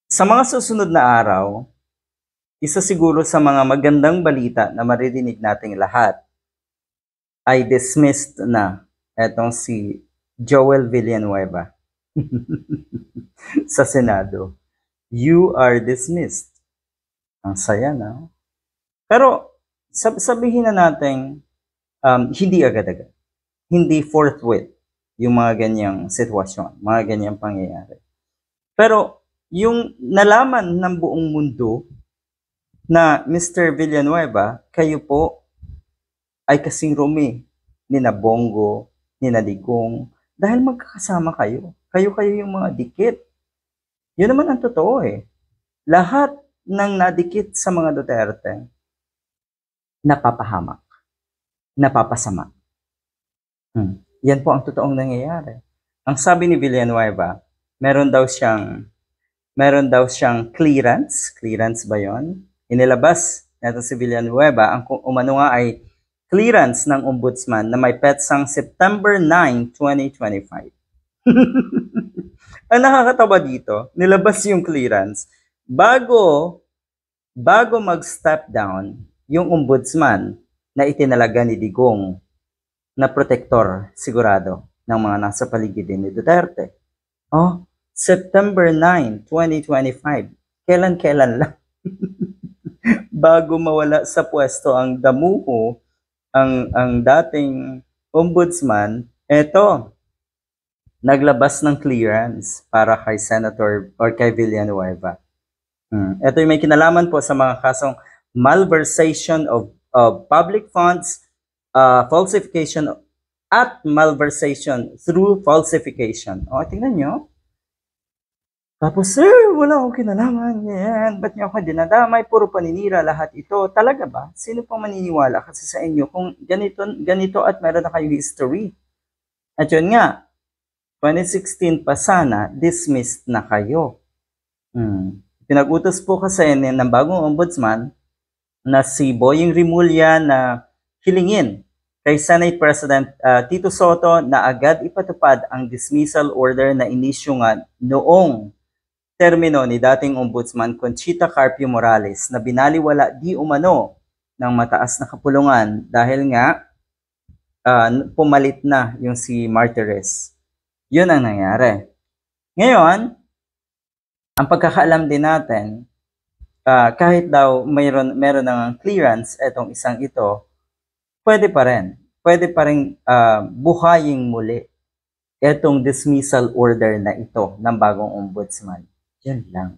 Sa mga susunod na araw, isa siguro sa mga magandang balita na maririnig nating lahat ay dismissed na etong si Joel Villanueva sa Senado. You are dismissed. Ang saya na. Pero sabihin na natin hindi agad-agad. Hindi forthwith yung mga ganyang sitwasyon, mga ganyang pangyayari. Pero yung nalaman ng buong mundo na Mr. Villanueva, kayo po ay kasing Rumi ni na Bongo, ni na Digong, dahil magkakasama kayo. Kayo-kayo yung mga dikit. Yun naman ang totoo eh. Lahat ng nadikit sa mga Duterte, napapahamak, napapasama. Yan po ang totoong nangyayari. Ang sabi ni Villanueva, meron daw siyang clearance ba yon? Inilabas natin si Villanueva, ang umano nga ay clearance ng ombudsman na may petsang September 9, 2025. Ang nakakatawa dito, nilabas yung clearance bago mag-step down yung ombudsman na itinalaga ni Digong na protektor sigurado ng mga nasa paligid ni Duterte. September 9, 2025. Kailan lang. Bago mawala sa pwesto ang damuho, ang dating ombudsman, naglabas ng clearance para kay Senator or kay Villanueva. Ito yung may kinalaman po sa mga kasong malversation of public funds, falsification at malversation through falsification. Tingnan nyo. Tapos, sir, wala akong kinalaman. Yan. Ba't niyo ako dinadamay? Puro paninira lahat ito. Talaga ba? Sino pang maniniwala kasi sa inyo kung ganito at meron na kayong history? At yun nga, 2016 pa sana, dismissed na kayo. Pinag-utos po kasi ng bagong ombudsman na si Boying Rimulya na hilingin kay Senate President Tito Soto na agad ipatupad ang dismissal order na inisyu nga noong termino ni dating ombudsman Conchita Carpio Morales na binaliwala di umano ng mataas na kapulungan dahil nga pumalit na yung si Martires. Yun ang nangyari. Ngayon, ang pagkakaalam din natin, kahit daw meron ng clearance etong isang ito, pwede pa rin buhayin muli etong dismissal order na ito ng bagong ombudsman. Yan lang.